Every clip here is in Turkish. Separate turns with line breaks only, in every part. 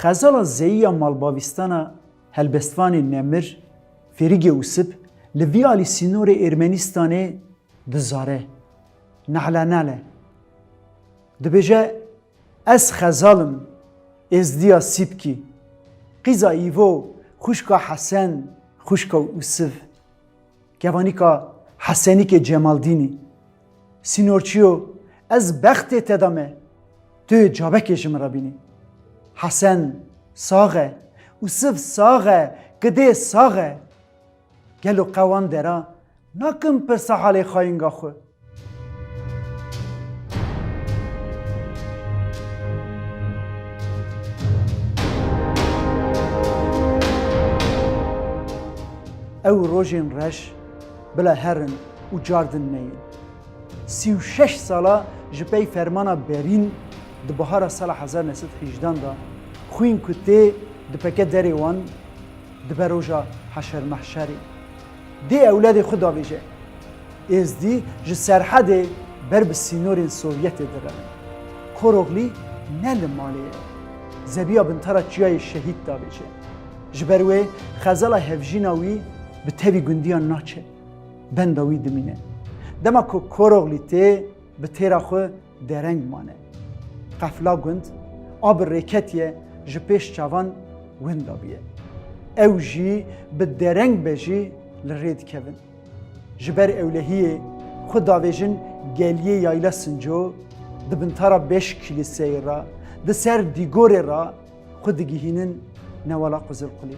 Xezala zeyiya malbavistana helbestvanê Nemir, Fêrîgê Usip li vî alî sînorê Ermenistanê dizare. Nehlenele. Dibêje ez xezalim êzdiya Sîpkî. Qîza îvo xuşka Hesen, xuşka Usif. Kevanîka Hesenîkê Cemaldînî. Sînorçiyo ez bextê te da me. Tu cabekê ji min re bînî. Hesen sax e, Usif sax e, gidê sax e. Gelo qewan dera nakim pirsa halê xayînga xwe. Ew rojên reş bila herin û cardin neyin. 36 sala ji pey fermana berîn di bihara sala 1918 da xwîn ku tê dipeke derê wan dibe roja heşer mehşerê. Dê ewledê xwe davêje. Êzdî ji serhedê ber bi sînorên Sovyetê direvin. Koroğlî ne li malê ye. Zebiya bintara çiyayê şehîd davêje. Ji ber wê xezala hevjîna wî bi tevî gundiyan naçe. Benda wî dimîne. Dema ku Koroğlî tê bi têra xwe dereng mane. Qefla gund a bi rêketiye ji pêş çavan win dabiye. Ew jî bi dereng be jî li rê dikevin. Ji ber ewlehiyê xwe davêjin geliyê yayla Sinco di bintara 5 kilîseyê ra di ser dîgorê ra xwe digihînin newala Quzulqulê.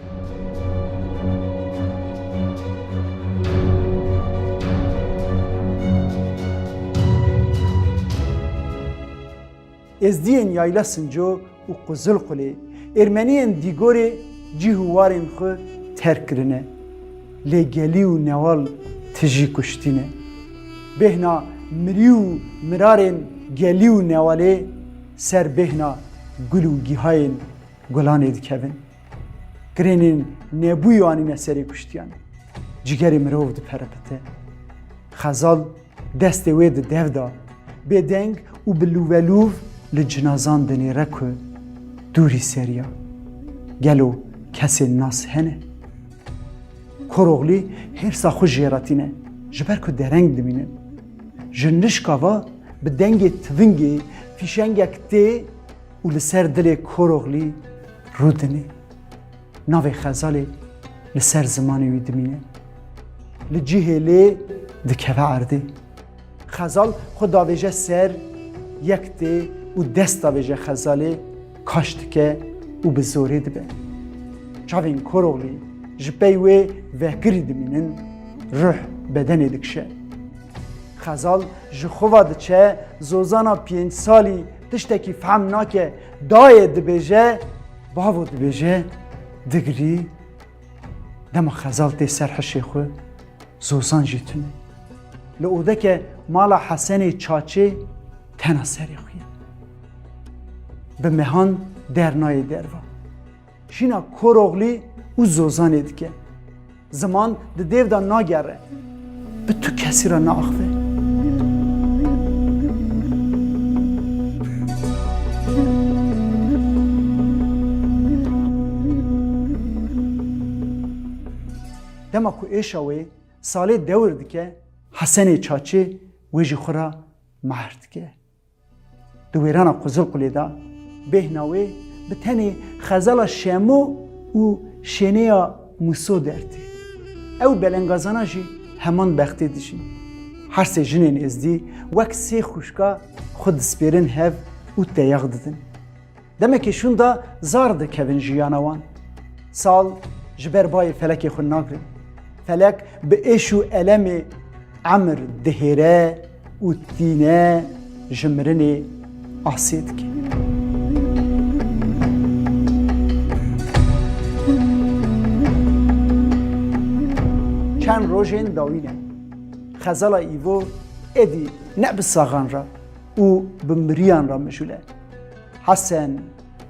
Êzdiyên yayla Sinco û Quzulqulê Ermeniyên dîgorê cîhûwarên xwe terk kirine. Lê gelî û newal tijî kuştîne. Bêhna mirî û mirarên gelî û newalê ser bêhna gul û gîhayên gulanê dikevin. Girênên nebûyî anîne serê kuştiyan. Cigerê mirov diperepite. Xezal destê wê di dev da. Bêdeng û bi lûvelûv li cinazan dinêre ku dûrî seriya. Gelo kesên nas hene. Koroğlî hêrsa xwe jêratîne ji ber ku dereng dimînin. Ji nişka va bi dengê tivingê fîşengek tê û li ser dilê Koroğlî rûdinê. Navê Xezalê li ser zimanê wî dimîne. Li cihê lê dikeve erdê. Xezal xwe davêje ser yek tê û dest davêje Xezalê kaş dike û bi zorê dibe. Çavên Koroğlî ji pey wê vehgirî dimînin, ruh bedenê dikişe. Xezal ji xwe diçe zozana 5 salî tiştekî fehm nake dayê dibêje, bavo dibêje digirî. Dema Xezal tê ser hişê xwe zozan jî tune. Li odeke mala Hesenê Çaçê tena serê xwe ye. Bi mehan dernayê derva. Şîna Koroğlî û zozanê dike. Ziman di dêv da nagere. Bi tu kesî re naaxive. Dema ku êşa wê salê dewr dike, Hesenê Çaçê wê jî xwe re mehr dike. Di wêrana Quzulqulê da bêhna wê bi tenê xezala Şemo û şêneya Muso dertê. Ew belengazana jî heman bextê dijîn. Her sê jinên êzdî wek sê xuşka xwe dispêrin hev û teyaq didin. Demekê şûn da zar dikevin jiyana wan. Sal ji ber bayê felekê xwe nagirin. Felek bi êş û elemê emir dihêre û tîne ji mirinê asê dike. Çend rojên dawîne. Xezala îvo êdî ne bi saxan ra û bi miriyan ra mijûle. Hesen,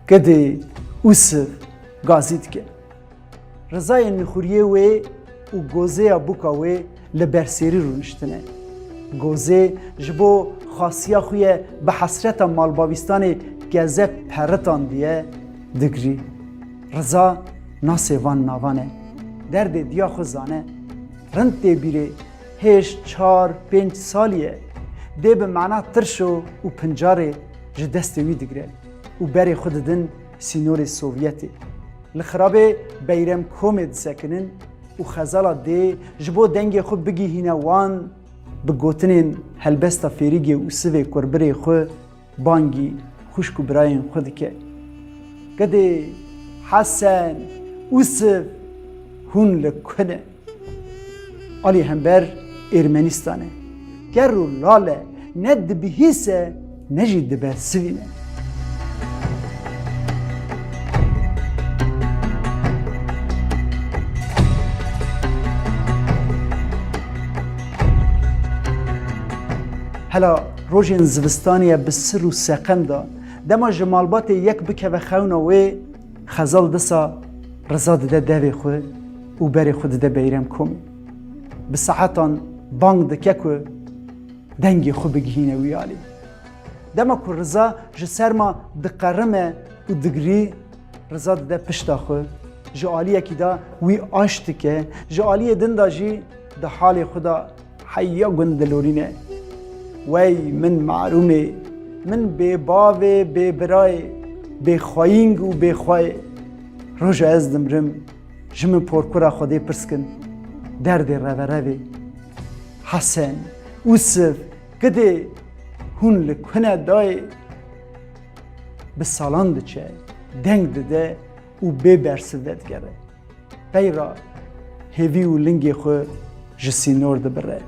Gidê, Usif gazî dike. Rizayên nixuriyê wê û gozêya buka wê li berserî rûniştine. Gozê ji bo xasiya xwe ye bi hesreta malbavistanê geze peritan diye دگری رضا ناسیوان ناوانه درد دیا خزانه رند دی بیره هیش 4-5 سالیه دی به معنا ترشو و پنجاره جدست وی دگره و بری خود دن سینور سوویتی لخرابه بیرم کومید سکنن و خزالا دی جبو دنگ خود بگی هینا وان بگوتنین هلبستا فیریگی و سوی کربری خود بانگی خوشکو براین خود که گده حسن اوسف هون لکنه آلی همبر ارمنستانه گر رو لاله ند بهیسه نجید به سوینه هلا روژین زوستانیه بسر و سقم دا دما جمالبات یک بکه و خونه و خزال دسا رضا ده دوی خود و بری خود ده بیرم کمی بساعتان بانگ دکه که دنگی خود بگهینه ویالی دما که رضا جسرما دقرمه و دگری رضا ده پشتا خود جعالیه که دا وی آشتی که جعالیه دن دا جی ده حال خدا حیا گند لورینه وی من معرومه من بی باوه بی برای بی خواهینگ و بی خواه روژا از دمرم جمع پرکورا خوده پرسکن درد روی حسن اوسف کده هون لکنه دای به سالان چه دنگ دده و بی برسوت گره غیرا هیوی و لنگی خو جسی نورد بره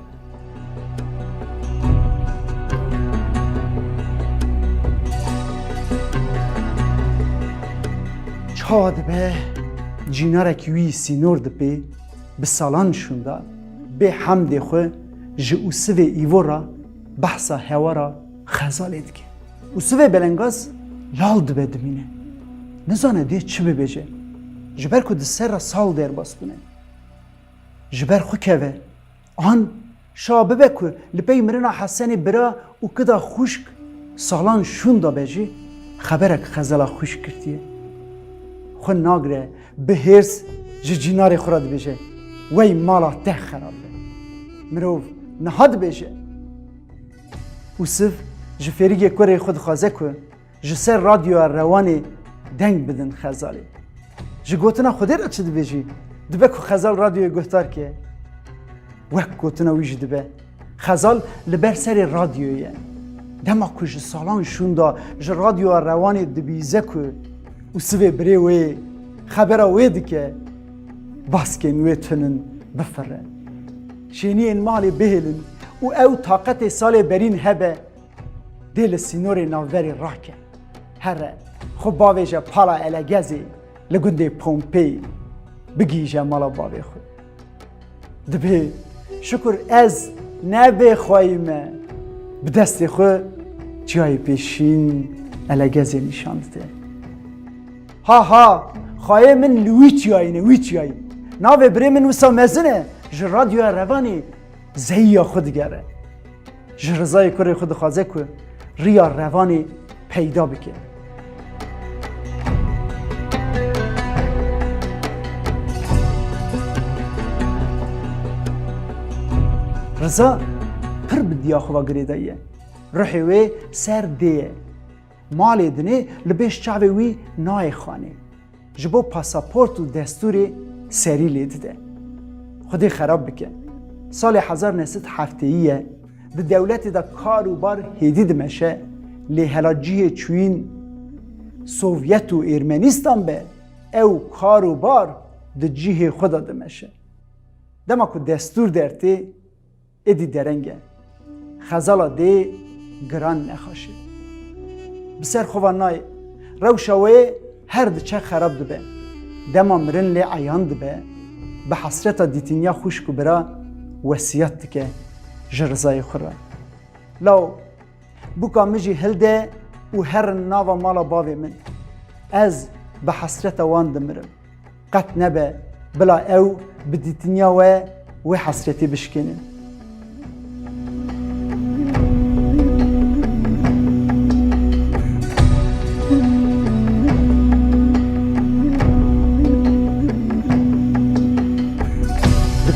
چاد به جینارک وی سینور دپی به سالان شونده به حمد خو جوسوی ایورا بحثا هوارا خزالید که اوسوی بلنگاز لال دبه دمینه نزانه دی چه ببیجه جبر که سر سال دیر باس کنه جبر خو که آن شابه بکو لپی مرنا حسنی برا و کدا خوشک سالان شونده بیجی خبرک خزالا خوش کردیه خو ناگره به هرس جینار خورد بیشه وی مالا ته خراب ده مروف نهاد بیشه اوسف جفریگی کوری خود خوازه که جسر رادیو روانی دنگ بدن خزالی جگوتنا خودی را چه دبیجی دبه که خزال رادیو گفتار که وک گوتنا ویج دبه خزال لبر سر رادیویه دما که جه سالان شوندا جه رادیو روانی دبیزه که اوسوی بری وی خبره وی دکه باسکن وی تنن بفره شینی این مالی بهلن و او طاقت سال برین هبه دل سینور ناوری راکه هره خب باویجه پالا الگزی لگنده پومپی بگیجه مالا باوی خود دبی شکر از نبه خواهیمه به دست خود جای پیشین الگزی نشانده ها خواهی من لویچ یاینه ویچ یای ناوه بری من وسا مزنه جه رادیو روانی زهی خود گره جه رضای کره خود خوازه که ریا روانی پیدا بکه رضا پر بدیا خواه گریده یه روحی وی سر دیه مالی دنه لبیش چاوی وی نای خانه جبو پاسپورت و دستور سری لیده خودی خراب بکن سال 1907 ده دولت دا کاروبار هیدید مشه لی هلاجی چوین سوویت و ارمنستان به او کاروبار ده جیه خدا ده مشه دما که دستور درتی ایدی درنگه خزالا ده گران نخواشه بسر خوانای روشوی هر دچه خراب دبه دما مرن لی عیان دبه به حسرت دیتینیا خوش کو برا وصیت که جرزای خورا لو بوکا مجی هلده و هر ناوا مالا باوی من از به حسرت وان دمرم قط نبه بلا او بدیتینیا و حسرتی بشکنن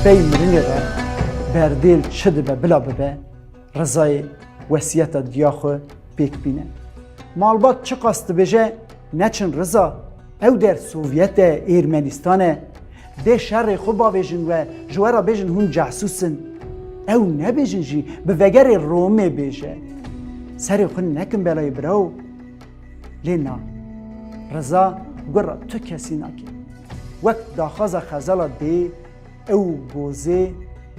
pey mirinê re berdêl çi dibe bila bibe rizayê wesiyeta diya xwe pêk bîne. Malbat çi qas dibêje neçin riza ew der Sovyetê Ermenistanê dê şerê xwe bavêjin we ji we re bêjin hûn cehsûsin ew nebêjin jî bi vegerê Romê bêje serê xwe nekin belayê biraw lê na riza gura tu kesî nake wek daxwaza xezala dê ew gozê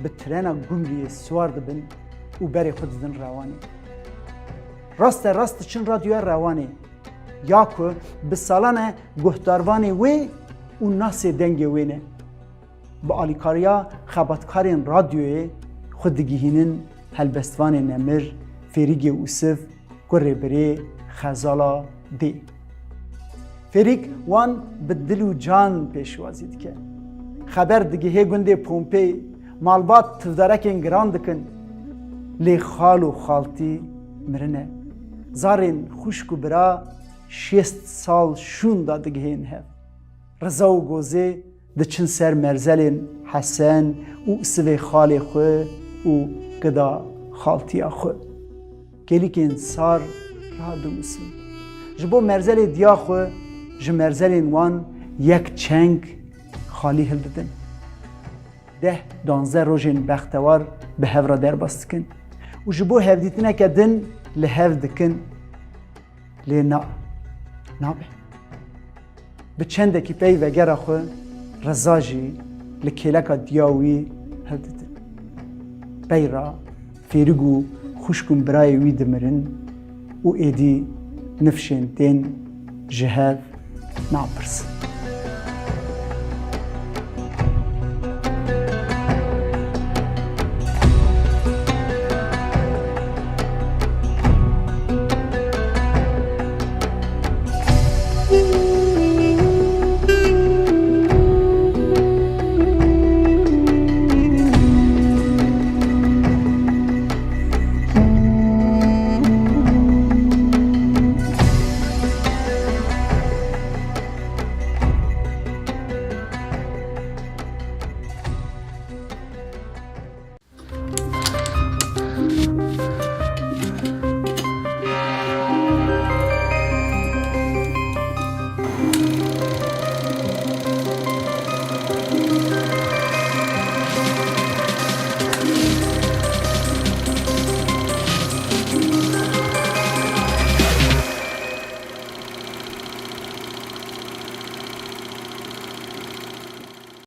bi trêna Gumriyê swar dibin û berê xwe didin rewanê. Rast çin radyoya rewanê ya ku bi salan e guhdarvanê wê û nasê dengê wê ne. Bi alîkariya xebatkarên radyoyê xwe digihînin helbestvanê Nemir, Ferîgê Usif ku rêbirê xezala dê. Ferîk wan bi dil û can pêşwazî dike. Xeber digihê gundê Pompey malbat tivdarekên giran dikin lê xal û xaltî mirine. Zarên xuşk û bira 6 sal şûn da digihên hev. Riza û gozê diçin ser merzelên Hesen û sivê xalê xwe û gida xaltiya xwe. Gelîkên sar radûmisin. Ji bo merzelê diya xwe ji merzelên wan yek çeng xalî hildidin. 10-12 rojên bextewar bi hev re derbas dikin û ji bo hevdîtineke din li hev dikin lê nabe. Bi çendekî pey vegera xwe riza jî li kêleka diya wî hildidin. Pey ra Ferîg û xuşk û birayê wî dimirin û êdî nifşên tên ji hev napirsin.